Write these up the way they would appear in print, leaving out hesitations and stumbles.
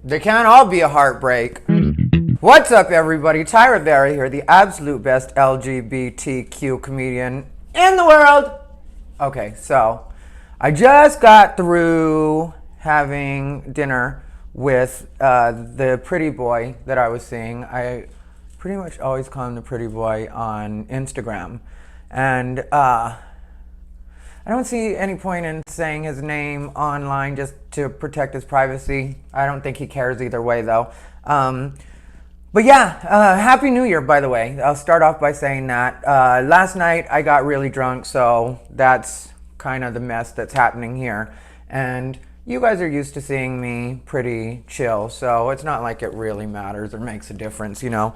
They can't all be a heartbreak. What's up, everybody? Rivera here, the absolute best LGBTQ comedian in the world. Okay, so I just got through having dinner with the pretty boy that I was seeing. I pretty much always call him the pretty boy on Instagram. And I don't see any point in saying his name online just to protect his privacy. I don't think he cares either way, though. But yeah, Happy New Year, by the way. I'll start off by saying that. Last night I got really drunk, so that's kind of the mess that's happening here. And you guys are used to seeing me pretty chill, so it's not like it really matters or makes a difference, you know.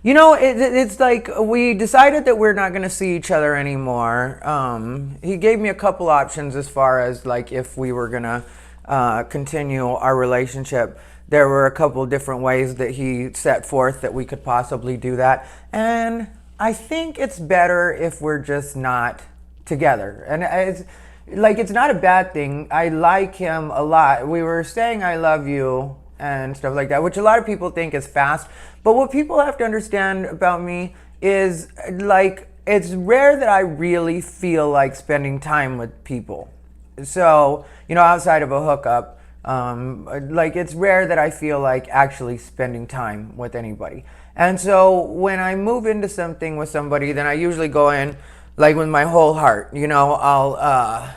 You know, it's like we decided that we're not going to see each other anymore. He gave me a couple options as far as like if we were going to continue our relationship. There were a couple different ways that he set forth that we could possibly do that. And I think it's better if we're just not together. And it's not a bad thing. I like him a lot. We were saying I love you and stuff like that, which a lot of people think is fast. But what people have to understand about me is, like, it's rare that I really feel like spending time with people. So, you know, outside of a hookup, like, it's rare that I feel like actually spending time with anybody. And so when I move into something with somebody, then I usually go in, like, with my whole heart. You know, I'll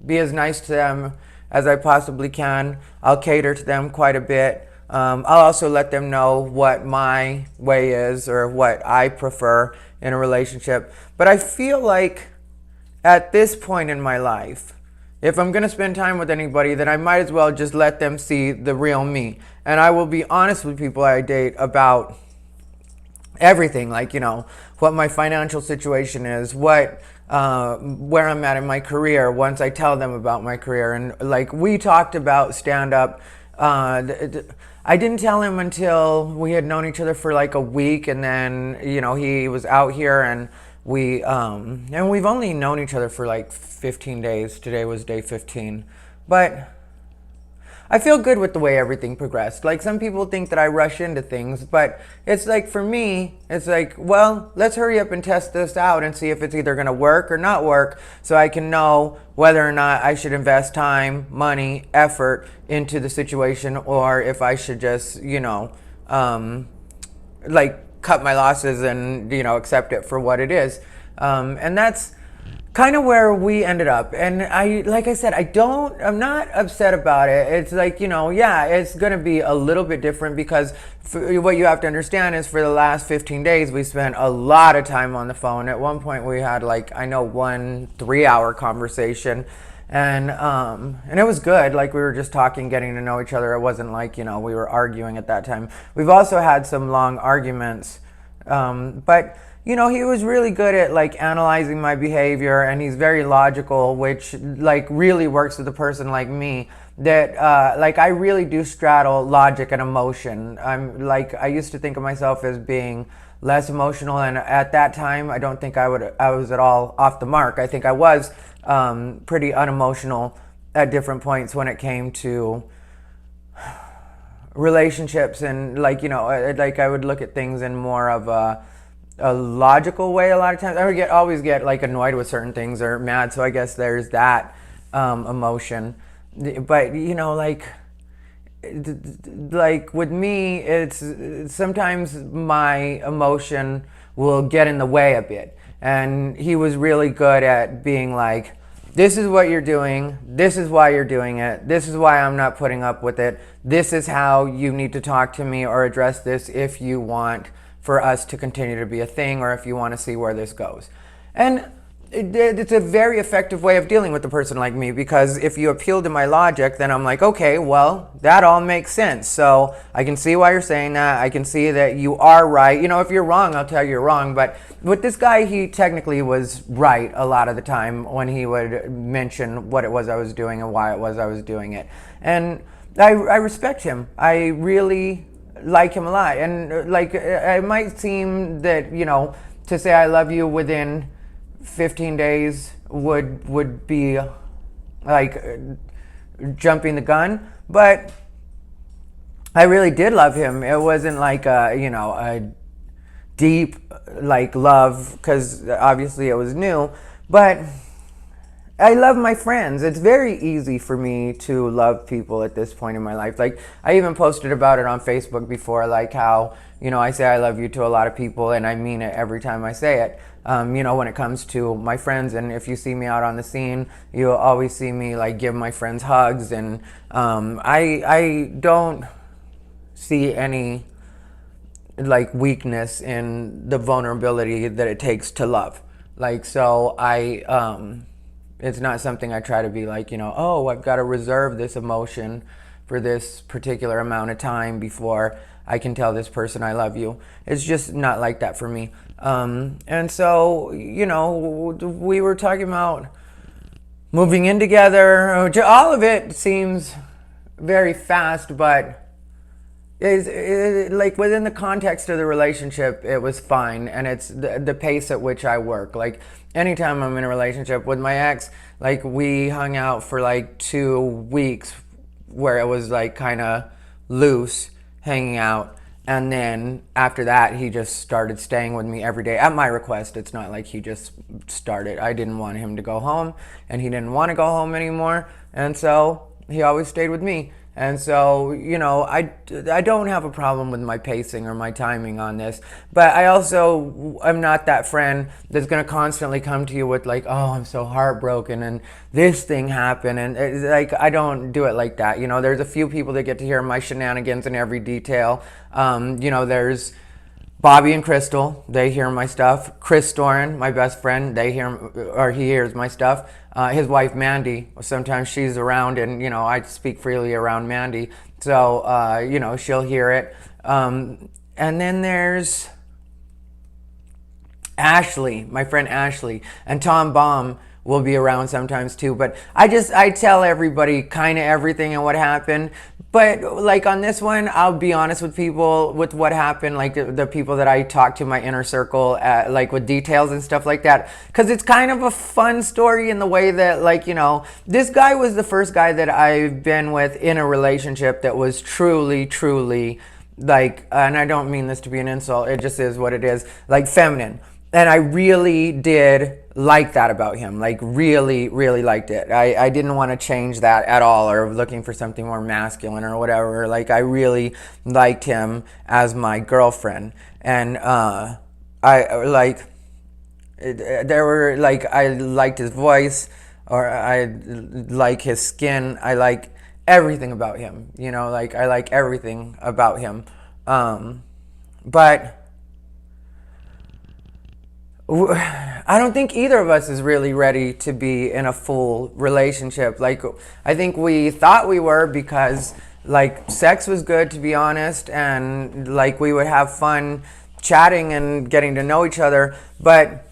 be as nice to them as I possibly can. I'll cater to them quite a bit. I'll also let them know what my way is or what I prefer in a relationship. But I feel like at this point in my life, if I'm going to spend time with anybody, then I might as well just let them see the real me. And I will be honest with people I date about everything, like, you know, what my financial situation is, where I'm at in my career once I tell them about my career. And like we talked about stand-up, I didn't tell him until we had known each other for like a week, and then, you know, he was out here and we've only known each other for like 15 days. Today was day 15. But I feel good with the way everything progressed. Like, some people think that I rush into things, but it's like, for me, it's like, well, let's hurry up and test this out and see if it's either going to work or not work, so I can know whether or not I should invest time, money, effort into the situation, or if I should just, you know, like, cut my losses and, you know, accept it for what it is. And that's kind of where we ended up. And like I said, I'm not upset about it. It's like, you know, yeah, it's going to be a little bit different because what you have to understand is for the last 15 days, we spent a lot of time on the phone. At one point we had like, I know, 1 3-hour conversation. And it was good. Like, we were just talking, getting to know each other. It wasn't like, you know, we were arguing at that time. We've also had some long arguments. But you know, he was really good at like analyzing my behavior, and he's very logical, which like really works with a person like me that like I really do straddle logic and emotion. I used to think of myself as being less emotional, and at that time I don't think I was at all off the mark. I think I was pretty unemotional at different points when it came to relationships, and like, you know, like I would look at things in more of a logical way a lot of times. I would always get like annoyed with certain things or mad, so I guess there's that emotion. But you know, like with me, it's sometimes my emotion will get in the way a bit, and he was really good at being like, this is what you're doing, this is why you're doing it, this is why I'm not putting up with it, this is how you need to talk to me or address this if you want for us to continue to be a thing, or if you want to see where this goes. And it's a very effective way of dealing with a person like me, because if you appeal to my logic, then I'm like, okay, well, that all makes sense. So I can see why you're saying that. I can see that you are right. You know, if you're wrong, I'll tell you you're wrong. But with this guy, he technically was right a lot of the time when he would mention what it was I was doing and why it was I was doing it. And I respect him. I really like him a lot. And like, it might seem that, you know, to say I love you within 15 days would be like jumping the gun, but I really did love him. It wasn't like a deep like love, because obviously it was new, but I love my friends. It's very easy for me to love people at this point in my life. Like, I even posted about it on Facebook before, like how, I say I love you to a lot of people, and I mean it every time I say it. When it comes to my friends, and if you see me out on the scene, you'll always see me like give my friends hugs, and I don't see any like weakness in the vulnerability that it takes to love. Like, so it's not something I try to be like, oh, I've got to reserve this emotion for this particular amount of time before I can tell this person I love you. It's just not like that for me. And so, we were talking about moving in together. All of it seems very fast, but like within the context of the relationship, it was fine, and it's the pace at which I work. Like, anytime I'm in a relationship with my ex, like, we hung out for like 2 weeks where it was like kind of loose hanging out, and then after that he just started staying with me every day at my request. It's not like he just started. I didn't want him to go home, and he didn't want to go home anymore, and so he always stayed with me. And so, I don't have a problem with my pacing or my timing on this, but I also am not that friend that's going to constantly come to you with like, oh, I'm so heartbroken and this thing happened, and it's like, I don't do it like that. There's a few people that get to hear my shenanigans in every detail. There's Bobby and Crystal, they hear my stuff. Chris Storin, my best friend, he hears my stuff. His wife Mandy, sometimes she's around, and I speak freely around Mandy, so she'll hear it. And then there's Ashley, my friend Ashley, and Tom Baum will be around sometimes too. But I tell everybody kind of everything and what happened. But like on this one, I'll be honest with people with what happened, like the people that I talk to, my inner circle, like with details and stuff like that. Because it's kind of a fun story in the way that, like, this guy was the first guy that I've been with in a relationship that was truly, truly, like, and I don't mean this to be an insult, it just is what it is, like feminine. And I really did like that about him, like really, really liked it. I didn't want to change that at all, or looking for something more masculine or whatever. Like, I really liked him as my girlfriend. And I liked his voice, or I like his skin. I like everything about him, like I like everything about him. But I don't think either of us is really ready to be in a full relationship. Like, I think we thought we were, because like sex was good, to be honest, and like we would have fun chatting and getting to know each other. But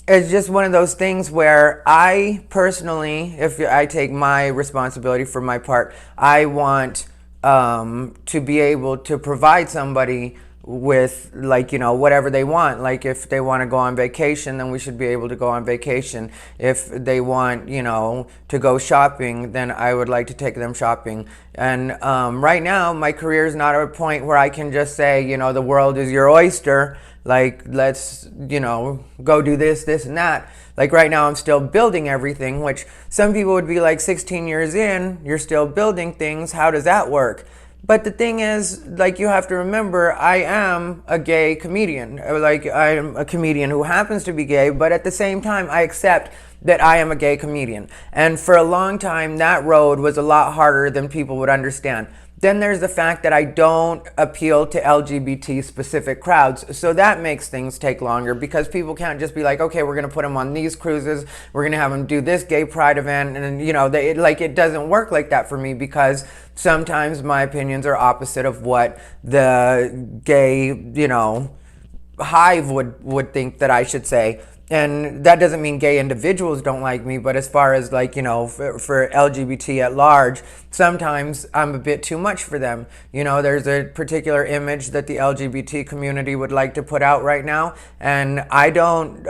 it's just one of those things where I personally, if I take my responsibility for my part, I want to be able to provide somebody with, like, whatever they want. Like, if they want to go on vacation, then we should be able to go on vacation. If they want, to go shopping, then I would like to take them shopping. And right now, my career is not at a point where I can just say, the world is your oyster. Like, let's, go do this, this, and that. Like, right now, I'm still building everything, which some people would be like, 16 years in, you're still building things. How does that work? But the thing is, like, you have to remember, I am a gay comedian. Like, I'm a comedian who happens to be gay, but at the same time, I accept that I am a gay comedian. And for a long time, that road was a lot harder than people would understand. Then there's the fact that I don't appeal to LGBT specific crowds. So that makes things take longer, because people can't just be like, okay, we're going to put them on these cruises. We're going to have them do this gay pride event. And, it doesn't work like that for me, because sometimes my opinions are opposite of what the gay, hive would think that I should say. and that doesn't mean gay individuals don't like me, but as far as like, for LGBT at large, sometimes I'm a bit too much for them. There's a particular image that the LGBT community would like to put out right now, and I don't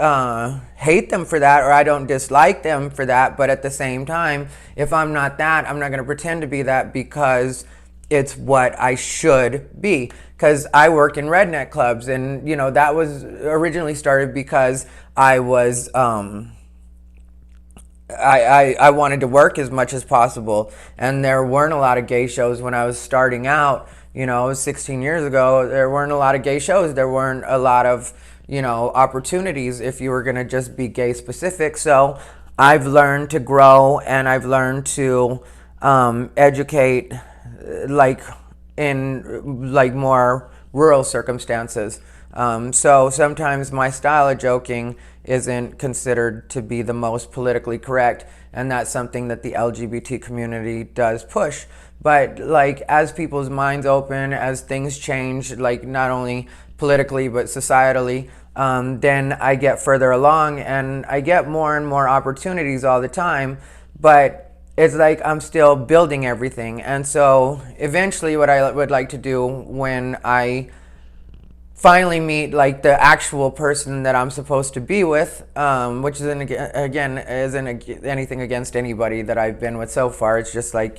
hate them for that, or I don't dislike them for that, but at the same time, if I'm not that, I'm not going to pretend to be that, because it's what I should be. Because I work in redneck clubs, and that was originally started because I was I wanted to work as much as possible, and there weren't a lot of gay shows when I was starting out. 16 years ago, there weren't a lot of gay shows. There weren't a lot of opportunities if you were gonna just be gay specific. So I've learned to grow, and I've learned to educate, like in like more rural circumstances. So sometimes my style of joking isn't considered to be the most politically correct, and that's something that the LGBT community does push. But like, as people's minds open, as things change, like not only politically but societally, then I get further along, and I get more and more opportunities all the time. But it's like I'm still building everything. And so eventually what I would like to do when I finally meet like the actual person that I'm supposed to be with, which isn't anything against anybody that I've been with so far. It's just like,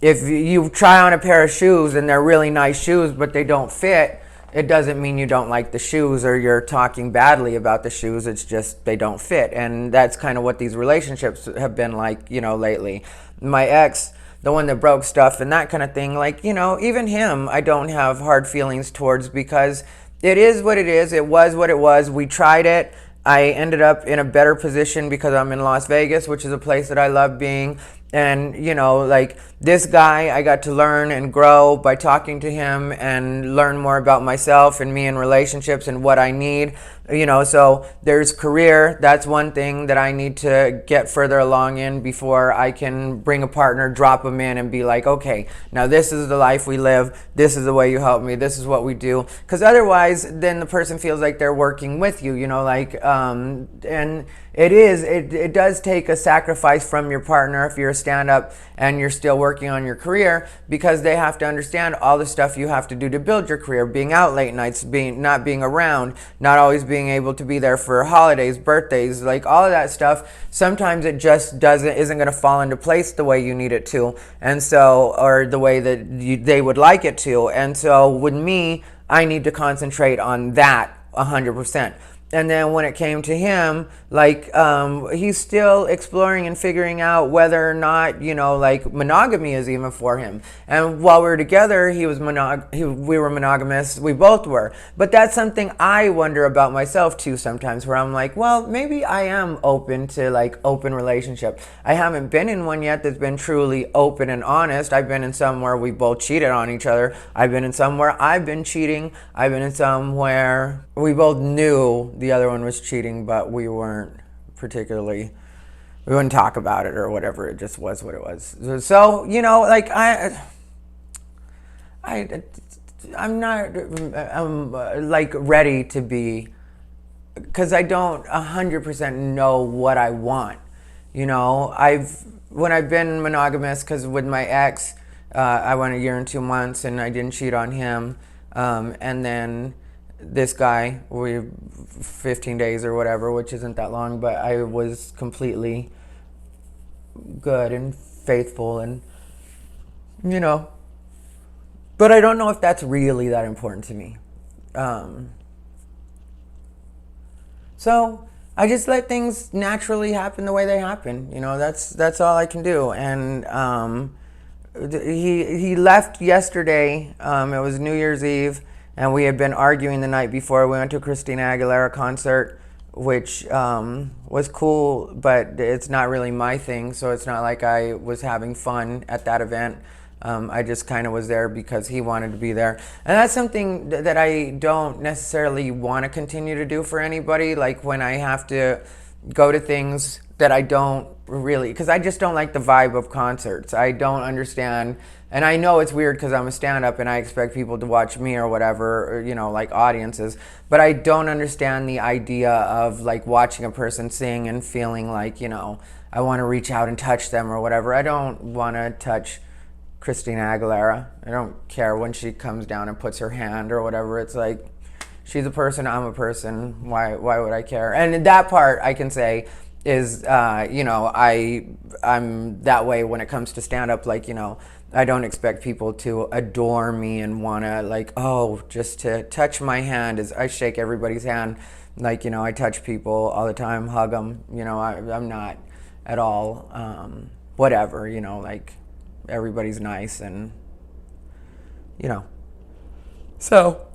if you try on a pair of shoes and they're really nice shoes but they don't fit, it doesn't mean you don't like the shoes or you're talking badly about the shoes. It's just they don't fit. And that's kind of what these relationships have been like, lately. My ex, the one that broke stuff and that kind of thing, like, even him, I don't have hard feelings towards, because it is what it is. It was what it was. We tried it. I ended up in a better position because I'm in Las Vegas, which is a place that I love being. And, like this guy, I got to learn and grow by talking to him and learn more about myself and me in relationships and what I need. So there's career. That's one thing that I need to get further along in before I can bring a partner, drop them in and be like, okay, now this is the life we live. This is the way you help me. This is what we do. Because otherwise, then the person feels like they're working with you, and it does take a sacrifice from your partner if you're a stand-up and you're still working on your career, because they have to understand all the stuff you have to do to build your career, being out late nights, not being around, not always being able to be there for holidays, birthdays, like all of that stuff. Sometimes it just isn't going to fall into place the way you need it to, and so, or the way that they would like it to. And so with me, I need to concentrate on that 100%. And then when it came to him, like, he's still exploring and figuring out whether or not, like monogamy is even for him. And while we were together, we were monogamous. We both were. But that's something I wonder about myself too sometimes, where I'm like, well, maybe I am open to like open relationship. I haven't been in one yet that's been truly open and honest. I've been in some where we both cheated on each other. I've been in some where I've been cheating. I've been in some where we both knew the other one was cheating, but we wouldn't talk about it or whatever. It just was what it was. So, like I'm not like ready to be, because I don't 100% know what I want. When I've been monogamous, because with my ex, I went 1 year and 2 months and I didn't cheat on him. And then this guy, we 15 days or whatever, which isn't that long, but I was completely good and faithful, and but I don't know if that's really that important to me. So I just let things naturally happen the way they happen. That's all I can do. And he left yesterday. It was New Year's Eve. And we had been arguing the night before. We went to a Christina Aguilera concert, which was cool, but it's not really my thing. So it's not like I was having fun at that event. I just kind of was there because he wanted to be there. And that's something that I don't necessarily want to continue to do for anybody. Like when I have to go to things that I don't really, because I just don't like the vibe of concerts. I don't understand, and I know it's weird because I'm a stand-up and I expect people to watch me or whatever, or, like audiences, but I don't understand the idea of like watching a person sing and feeling like, I want to reach out and touch them or whatever. I don't want to touch Christina Aguilera. I don't care when she comes down and puts her hand or whatever. It's like, she's a person, I'm a person. Why would I care? And that part I can say is, I'm that way when it comes to stand-up. Like, I don't expect people to adore me and want to, like, just to touch my hand. I shake everybody's hand. Like, I touch people all the time, hug them. I'm not at all, whatever, like, everybody's nice and, So,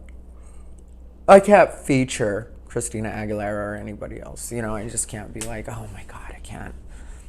I can't feature Christina Aguilera or anybody else. I just can't be like, oh my God, I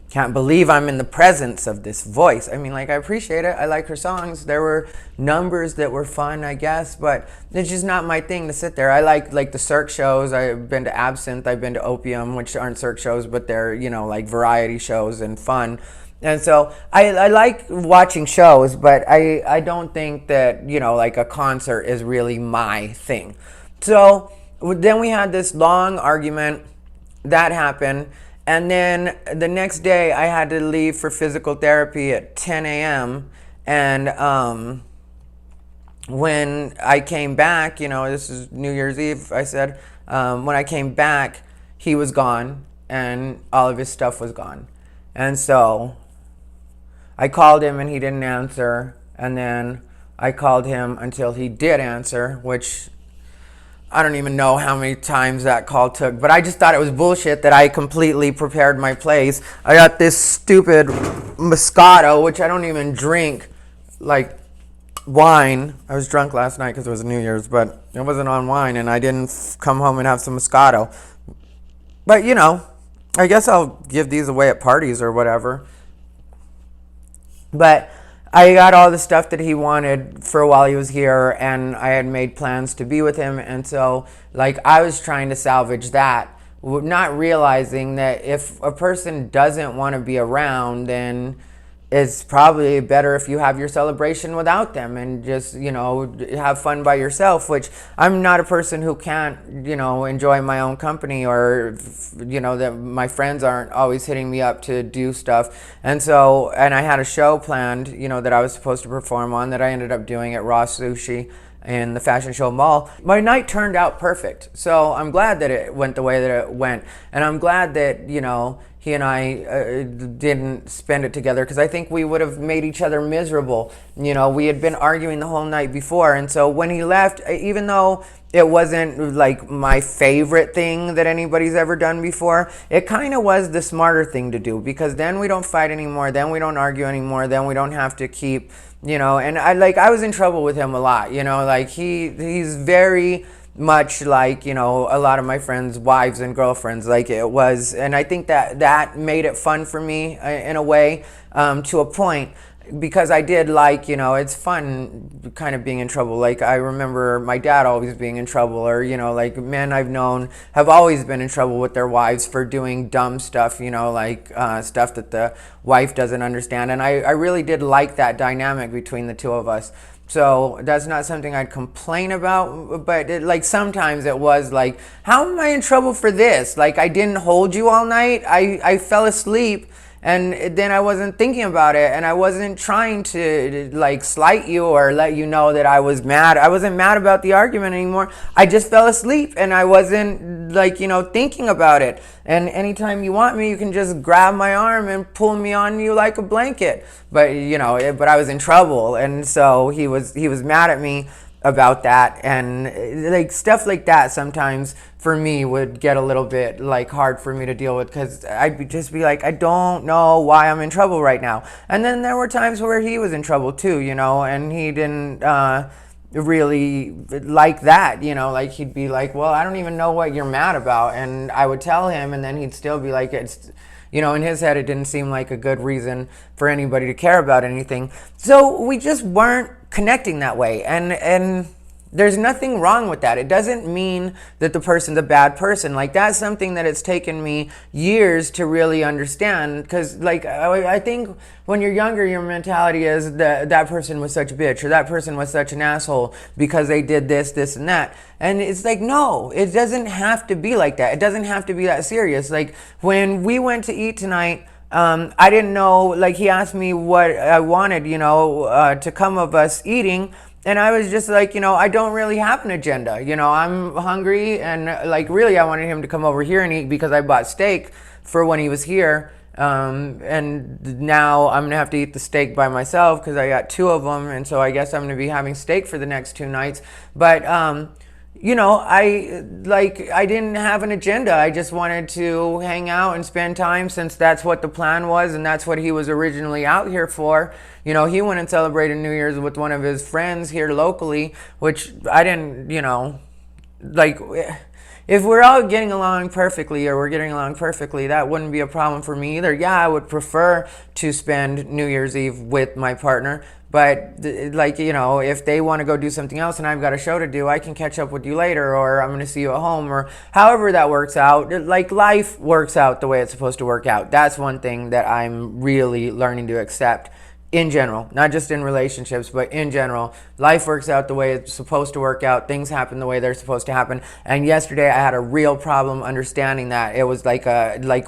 can't believe I'm in the presence of this voice. I mean, like, I appreciate it. I like her songs. There were numbers that were fun, I guess, but it's just not my thing to sit there. I like the Cirque shows. I've been to Absinthe. I've been to Opium, which aren't Cirque shows, but they're, like variety shows and fun. And so I like watching shows, but I don't think that, like a concert is really my thing. So then we had this long argument. That happened. And then the next day I had to leave for physical therapy at 10 a.m. And when I came back, this is New Year's Eve, I said, when I came back, he was gone and all of his stuff was gone. And so I called him and he didn't answer. And then I called him until he did answer, which I don't even know how many times that call took, but I just thought it was bullshit that I completely prepared my place. I got this stupid Moscato, which I don't even drink, like wine. I was drunk last night because it was New Year's, but it wasn't on wine, and I didn't come home and have some Moscato. But, I guess I'll give these away at parties or whatever. But I got all the stuff that he wanted for while he was here, and I had made plans to be with him. And so, like, I was trying to salvage that, not realizing that if a person doesn't want to be around, then it's probably better if you have your celebration without them and just, have fun by yourself, which I'm not a person who can't, enjoy my own company, or, that my friends aren't always hitting me up to do stuff. And so, and I had a show planned, that I was supposed to perform on, that I ended up doing at Raw Sushi in the Fashion Show Mall. My night turned out perfect. So I'm glad that it went the way that it went. And I'm glad that, he and I didn't spend it together, because I think we would have made each other miserable. We had been arguing the whole night before. And so when he left, even though it wasn't like my favorite thing that anybody's ever done before, it kind of was the smarter thing to do, because then we don't fight anymore, then we don't argue anymore, then we don't have to keep, and I was in trouble with him a lot, like he's very much like, a lot of my friends' wives and girlfriends, like it was. And I think that made it fun for me in a way, to a point, because I did like, it's fun kind of being in trouble. Like, I remember my dad always being in trouble, or, like men I've known have always been in trouble with their wives for doing dumb stuff, like stuff that the wife doesn't understand. And I really did like that dynamic between the two of us. So that's not something I'd complain about, but sometimes it was like, how am I in trouble for this? Like, I didn't hold you all night. I fell asleep, and then I wasn't thinking about it, and I wasn't trying to like slight you or let you know that I was mad. I wasn't mad about the argument anymore. I just fell asleep, and I wasn't thinking about it. And anytime you want me, you can just grab my arm and pull me on you like a blanket. But but I was in trouble, and so he was mad at me about that. And like stuff like that sometimes for me would get a little bit like hard for me to deal with, because I'd just be like, I don't know why I'm in trouble right now. And then there were times where he was in trouble too, and he didn't really like that, like he'd be like, well, I don't even know what you're mad about. And I would tell him, and then he'd still be like, it's, in his head, it didn't seem like a good reason for anybody to care about anything. So we just weren't connecting that way. And there's nothing wrong with that. It doesn't mean that the person's a bad person. Like, that's something that it's taken me years to really understand. Because, like, I think when you're younger, your mentality is that that person was such a bitch, or that person was such an asshole because they did this, this, and that. And it's like, no, it doesn't have to be like that. It doesn't have to be that serious. Like, when we went to eat tonight, I didn't know, like, he asked me what I wanted, to come of us eating. And I was just like, I don't really have an agenda. I'm hungry, and like, really, I wanted him to come over here and eat because I bought steak for when he was here. And now I'm gonna have to eat the steak by myself because I got 2 of them. And so I guess I'm gonna be having steak for the next 2 nights. But, I didn't have an agenda. I just wanted to hang out and spend time, since that's what the plan was and that's what he was originally out here for. He went and celebrated New Year's with one of his friends here locally, which I didn't, like, if we're all getting along perfectly, or we're getting along perfectly, that wouldn't be a problem for me either. Yeah, I would prefer to spend New Year's Eve with my partner. But, like, if they want to go do something else and I've got a show to do, I can catch up with you later, or I'm going to see you at home, or however that works out. Like, life works out the way it's supposed to work out. That's one thing that I'm really learning to accept. In general, not just in relationships, but in general, life works out the way it's supposed to work out. Things happen the way they're supposed to happen. And yesterday I had a real problem understanding that. It was like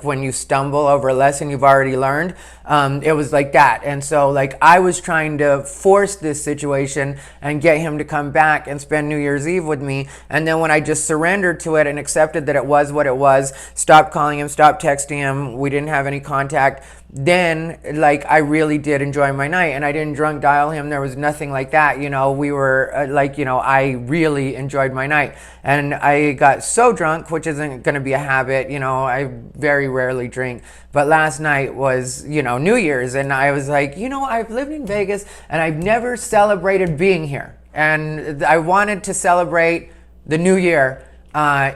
when you stumble over a lesson you've already learned. It was like that. And so, like, I was trying to force this situation and get him to come back and spend New Year's Eve with me. And then when I just surrendered to it and accepted that it was what it was, stopped calling him, stopped texting him, we didn't have any contact, then, like, I really did enjoy my night. And I didn't drunk dial him. There was nothing like that. We were I really enjoyed my night. And I got so drunk, which isn't going to be a habit. I very rarely drink. But last night was, New Year's. And I was like, I've lived in Vegas and I've never celebrated being here. And I wanted to celebrate the New Year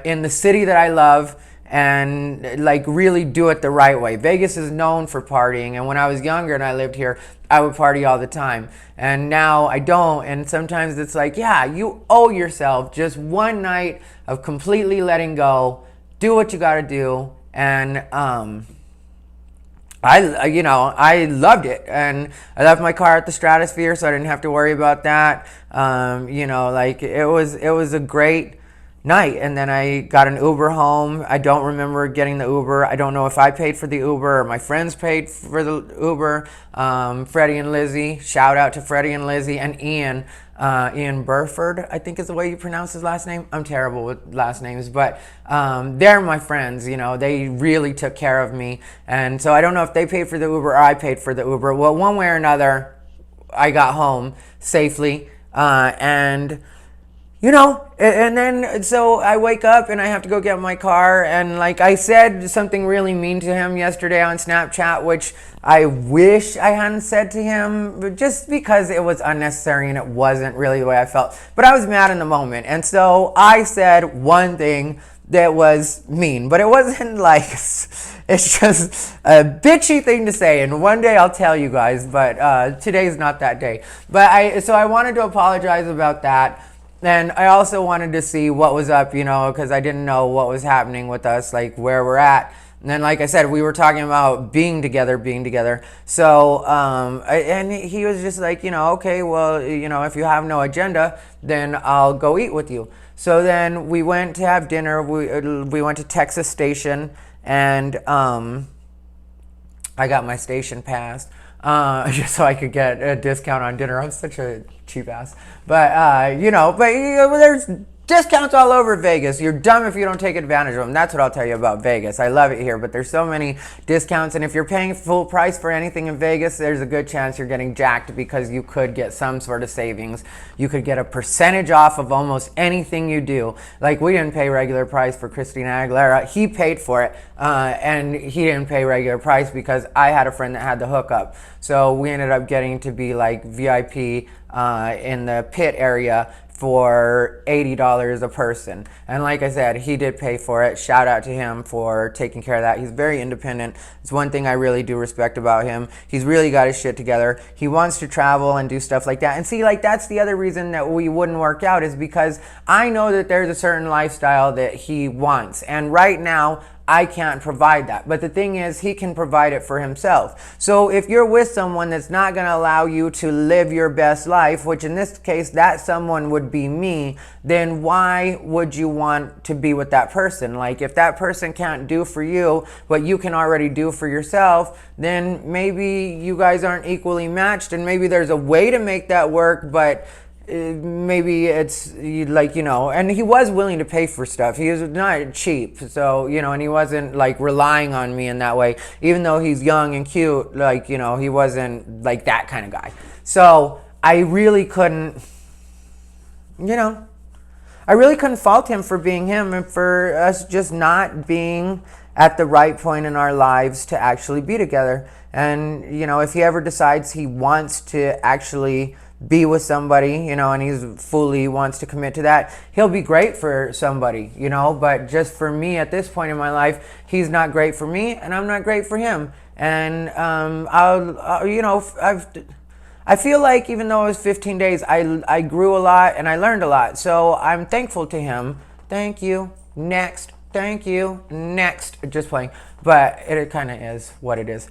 in the city that I love, and, like, really do it the right way. Vegas is known for partying, and when I was younger and I lived here, I would party all the time. And now I don't, and sometimes it's like, yeah, you owe yourself just one night of completely letting go, do what you gotta do. And I loved it, and I left my car at the Stratosphere, so I didn't have to worry about that. It was a great night. And then I got an Uber home. I don't remember getting the Uber. I don't know if I paid for the Uber or my friends paid for the Uber. Freddie and Lizzie, shout out to Freddie and Lizzie, and Ian Burford, I think is the way you pronounce his last name. I'm terrible with last names, but they're my friends. They really took care of me. And so I don't know if they paid for the Uber or I paid for the Uber. Well, one way or another, I got home safely. And then, so I wake up and I have to go get my car, and, like, I said something really mean to him yesterday on Snapchat, which I wish I hadn't said to him, just because it was unnecessary and it wasn't really the way I felt. But I was mad in the moment, and so I said one thing that was mean, but it wasn't like, it's just a bitchy thing to say, and one day I'll tell you guys, but today's not that day. But I wanted to apologize about that. And I also wanted to see what was up, because I didn't know what was happening with us, like where we're at. And then, like I said, we were talking about being together. So, and he was just like, okay, well, if you have no agenda, then I'll go eat with you. So then we went to have dinner. We went to Texas Station, and I got my station pass. Just so I could get a discount on dinner. I'm such a cheap ass. But, there's discounts all over Vegas. You're dumb if you don't take advantage of them. That's what I'll tell you about Vegas. I love it here, but there's so many discounts. And if you're paying full price for anything in Vegas, there's a good chance you're getting jacked, because you could get some sort of savings. You could get a percentage off of almost anything you do. Like, we didn't pay regular price for Christina Aguilera. He paid for it, and he didn't pay regular price because I had a friend that had the hookup. So we ended up getting to be like VIP in the pit area for $80 a person. And like I said, he did pay for it. Shout out to him for taking care of that. He's very independent. It's one thing I really do respect about him. He's really got his shit together. He wants to travel and do stuff like that. And see, like, that's the other reason that we wouldn't work out, is because I know that there's a certain lifestyle that he wants. And right now, I can't provide that. But the thing is, he can provide it for himself. So if you're with someone that's not going to allow you to live your best life, which in this case, that someone would be me, then why would you want to be with that person? Like, if that person can't do for you what you can already do for yourself, then maybe you guys aren't equally matched, and maybe there's a way to make that work, but maybe it's like, and he was willing to pay for stuff. He was not cheap, so, and he wasn't like relying on me in that way, even though he's young and cute. Like, he wasn't like that kind of guy. So I really couldn't fault him for being him, and for us just not being at the right point in our lives to actually be together. And if he ever decides he wants to actually be with somebody, and he's fully wants to commit to that, he'll be great for somebody, but just for me at this point in my life, he's not great for me, and I'm not great for him. And I feel like even though it was 15 days, I grew a lot and I learned a lot. So I'm thankful to him. Thank you. Next. Thank you. Next. Just playing. But it kind of is what it is.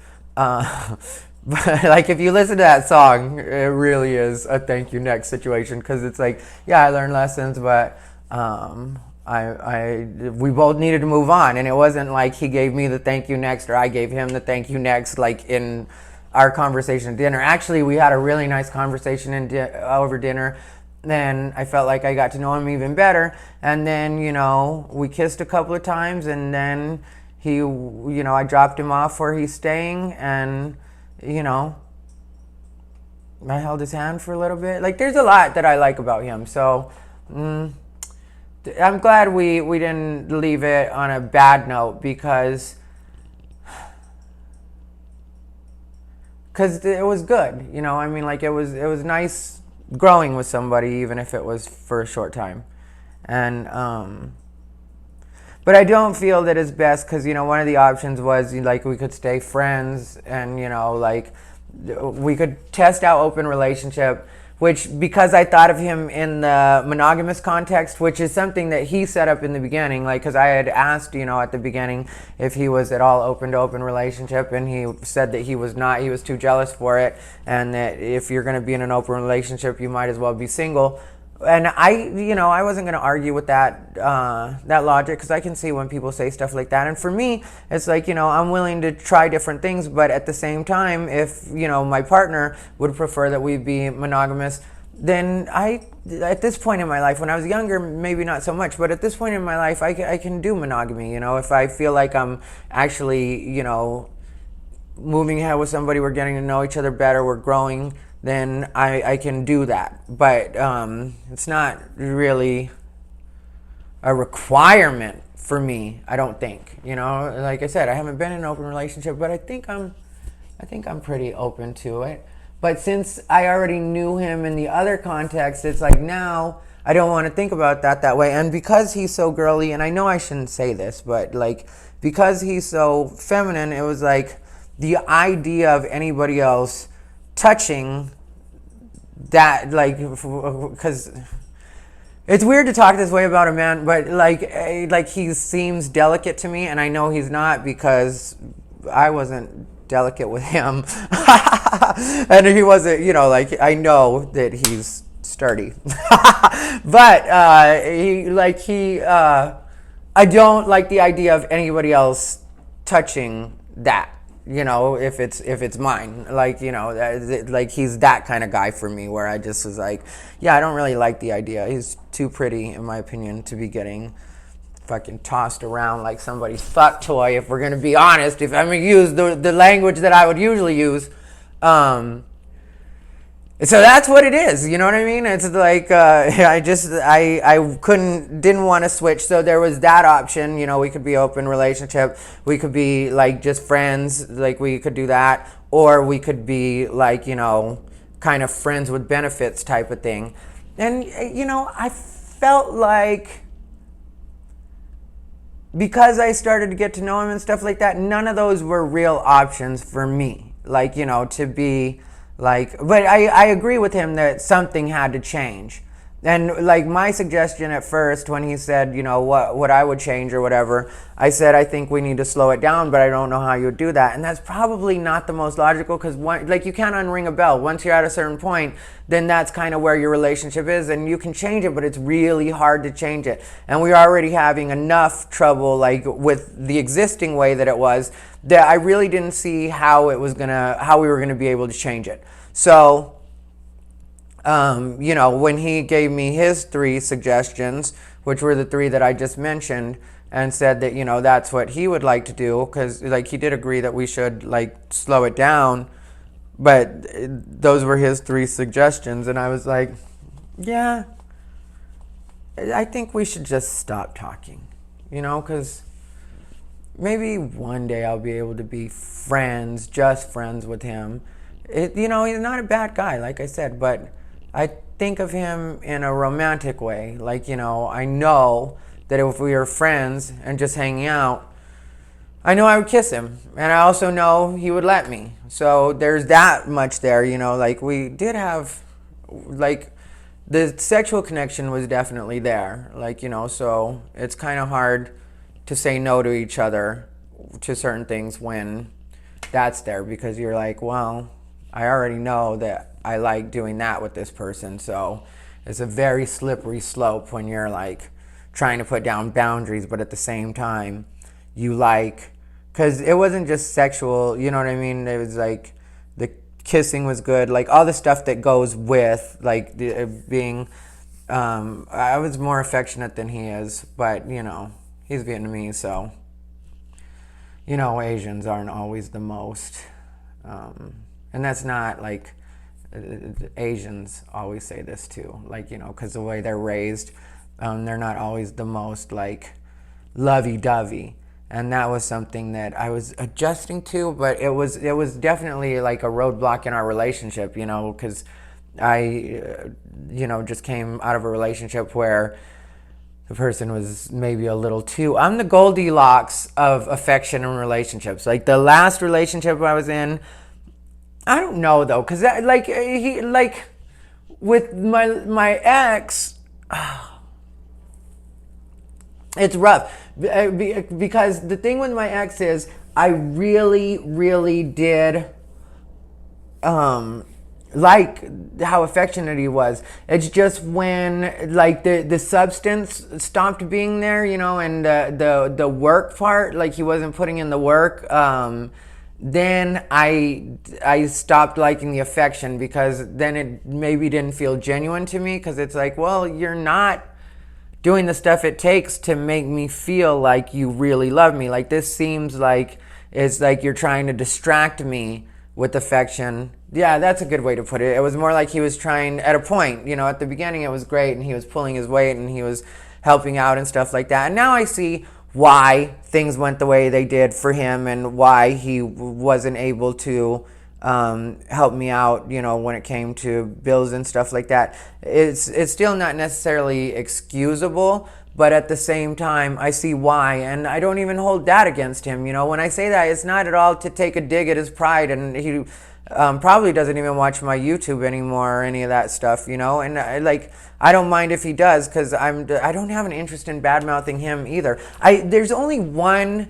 But like, if you listen to that song, it really is a thank you next situation, because it's like, yeah, I learned lessons, but we both needed to move on, and it wasn't like he gave me the thank you next or I gave him the thank you next, like in our conversation at dinner. Actually, we had a really nice conversation over dinner. Then I felt like I got to know him even better, and then we kissed a couple of times, and then I dropped him off where he's staying, and I held his hand for a little bit. Like, there's a lot that I like about him. So I'm glad we didn't leave it on a bad note, because it was good. Like, it was nice growing with somebody, even if it was for a short time. And but I don't feel that it's best, because, one of the options was, like, we could stay friends, and, like, we could test out open relationship, which, because I thought of him in the monogamous context, which is something that he set up in the beginning, like, because I had asked, at the beginning if he was at all open to open relationship, and he said that he was not. He was too jealous for it, and that if you're going to be in an open relationship, you might as well be single. And I wasn't going to argue with that logic, because I can see when people say stuff like that. And for me, it's like, I'm willing to try different things, but at the same time, if, my partner would prefer that we be monogamous, then at this point in my life, when I was younger, maybe not so much, but at this point in my life, I can do monogamy. If I feel like I'm actually, moving ahead with somebody, we're getting to know each other better, we're growing, then I can do that. But it's not really a requirement for me, I don't think. Like I said, I haven't been in an open relationship, but I think I'm pretty open to it. But since I already knew him in the other context, it's like, now I don't want to think about that way. And because he's so girly, and I know I shouldn't say this, but like, because he's so feminine, it was like the idea of anybody else touching that, like, because it's weird to talk this way about a man, but like he seems delicate to me, and I know he's not, because I wasn't delicate with him. And he wasn't, like, I know that he's sturdy. But I don't like the idea of anybody else touching that, if it's mine. Like, like, he's that kind of guy for me, where I just was like, yeah, I don't really like the idea. He's too pretty, in my opinion, to be getting fucking tossed around like somebody's fuck toy, if we're going to be honest. If I'm going to use the language that I would usually use. So that's what it is, you know what I mean? It's like, I didn't want to switch. So there was that option, we could be open relationship. We could be like just friends, like we could do that. Or we could be like, kind of friends with benefits type of thing. And, I felt like because I started to get to know him and stuff like that, none of those were real options for me. Like, to be like, but I agree with him that something had to change. And like my suggestion at first when he said, what I would change or whatever, I said, I think we need to slow it down, but I don't know how you would do that. And that's probably not the most logical because like you can't unring a bell. Once you're at a certain point, then that's kind of where your relationship is and you can change it, but it's really hard to change it. And we're already having enough trouble like with the existing way that it was that I really didn't see how we were gonna be able to change it. So when he gave me his 3 suggestions, which were the 3 that I just mentioned, and said that, that's what he would like to do, because, like, he did agree that we should, like, slow it down, but those were his 3 suggestions, and I was like, yeah, I think we should just stop talking, because maybe one day I'll be able to be just friends with him. He's not a bad guy, like I said, but I think of him in a romantic way. Like, I know that if we were friends and just hanging out, I know I would kiss him. And I also know he would let me. So there's that much there, like we did have, like, the sexual connection was definitely there. Like, so it's kind of hard to say no to each other to certain things when that's there because you're like, well, I already know that I like doing that with this person. So it's a very slippery slope when you're like trying to put down boundaries, but at the same time you like, because it wasn't just sexual, you know what I mean? It was like the kissing was good, like all the stuff that goes with like being, I was more affectionate than he is, but he's Vietnamese, so Asians aren't always the most, and that's not like, Asians always say this too, like, because the way they're raised, they're not always the most like lovey-dovey, and that was something that I was adjusting to, but it was definitely like a roadblock in our relationship, because I just came out of a relationship where the person was maybe a little too, I'm the Goldilocks of affection and relationships. Like the last relationship I was in, I don't know though, cause with my ex, it's rough because the thing with my ex is I really, really did like how affectionate he was. It's just when like the substance stopped being there, and the work part, like he wasn't putting in the work. Then I stopped liking the affection because then it maybe didn't feel genuine to me because it's like, well, you're not doing the stuff it takes to make me feel like you really love me. Like this seems like it's like you're trying to distract me with affection. Yeah, that's a good way to put it. It was more like he was trying at a point, at the beginning it was great and he was pulling his weight and he was helping out and stuff like that. And now I see why things went the way they did for him and why he wasn't able to help me out, when it came to bills and stuff like that. It's still not necessarily excusable, but at the same time, I see why, and I don't even hold that against him. When I say that, it's not at all to take a dig at his pride, and he probably doesn't even watch my YouTube anymore or any of that stuff, and I don't mind if he does, because I don't have an interest in bad-mouthing him either. There's only one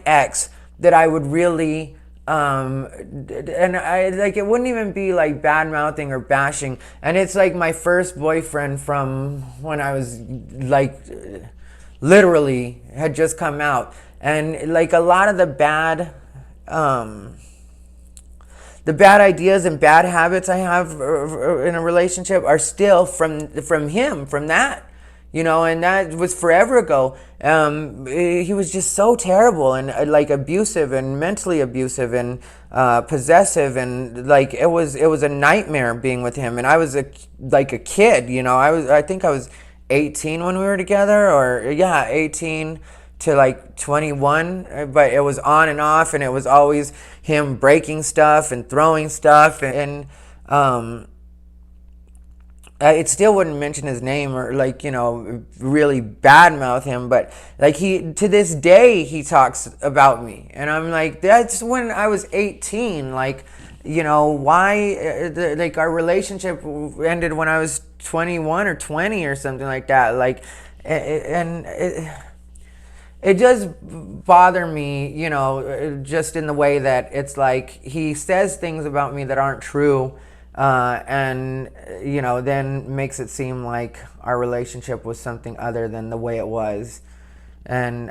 ex that I would really, and I like, it wouldn't even be like bad-mouthing or bashing, and it's like my first boyfriend from when I was like, literally had just come out, and like a lot of the bad ideas and bad habits I have in a relationship are still from him, from that, and that was forever ago. He was just so terrible and like abusive and mentally abusive and possessive, and like it was a nightmare being with him. And I was like a kid, I think I was 18 when we were together, or 18 to like 21, but it was on and off, and it was always him breaking stuff and throwing stuff, and it still wouldn't mention his name or like, really badmouth him, but like he, to this day, he talks about me. And I'm like, that's when I was 18. Like, why, like our relationship ended when I was 21 or 20 or something like that. Like, and it does bother me, just in the way that it's like he says things about me that aren't true, and then makes it seem like our relationship was something other than the way it was. And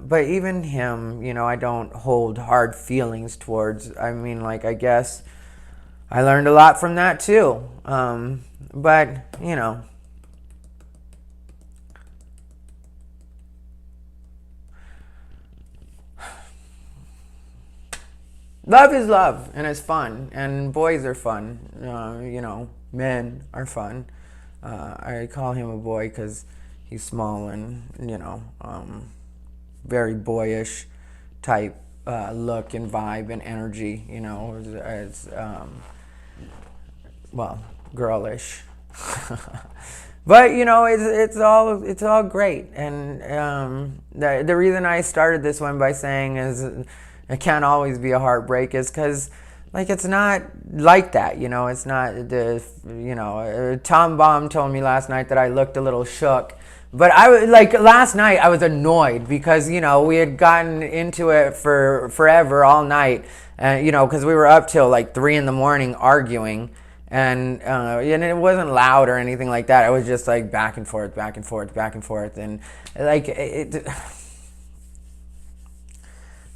but even him, I don't hold hard feelings towards. I mean, like, I guess I learned a lot from that too. But love is love, and it's fun, and boys are fun. Men are fun. I call him a boy because he's small and very boyish type look and vibe and energy. As well, girlish. But it's all great, and the reason I started this one by saying is it can't always be a heartbreak is because like it's not like that. It's not Tom Baum told me last night that I looked a little shook, but I was like, last night I was annoyed because we had gotten into it for forever, all night, and because we were up till like 3 a.m. arguing. And it wasn't loud or anything like that. It was just like back and forth, back and forth, back and forth, and like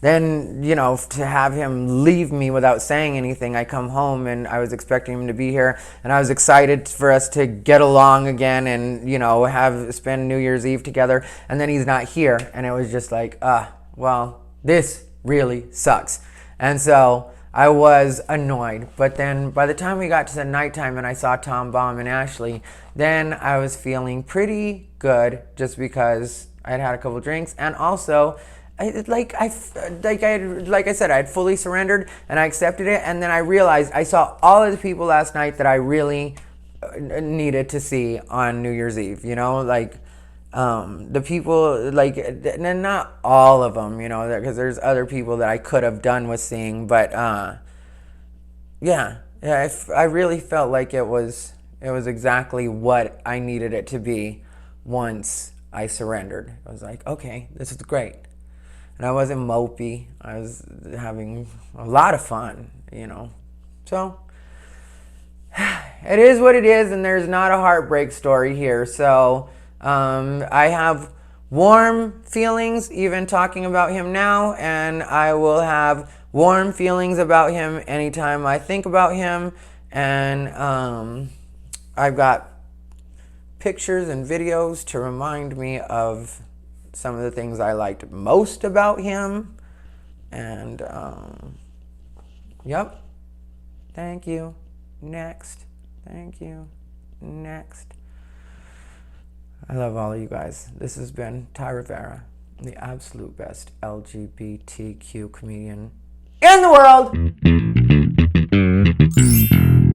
then to have him leave me without saying anything. I come home and I was expecting him to be here, and I was excited for us to get along again and have spend New Year's Eve together. And then he's not here, and it was just like, well, this really sucks. And so I was annoyed. But then by the time we got to the nighttime and I saw Tom Baum and Ashley, then I was feeling pretty good just because I'd had a couple drinks, and also like I said, I had fully surrendered and I accepted it. And then I realized I saw all of the people last night that I really needed to see on New Year's Eve. The people, like, and not all of them, because there's other people that I could have done with seeing, but I really felt like it was exactly what I needed it to be once I surrendered. I was like, okay, this is great. And I wasn't mopey. I was having a lot of fun, So it is what it is, and there's not a heartbreak story here. So I have warm feelings even talking about him now, and I will have warm feelings about him anytime I think about him. And I've got pictures and videos to remind me of some of the things I liked most about him. And yep. Thank you. Next. Thank you. Next. I love all of you guys. This has been Ty Rivera, the absolute best LGBTQ comedian in the world.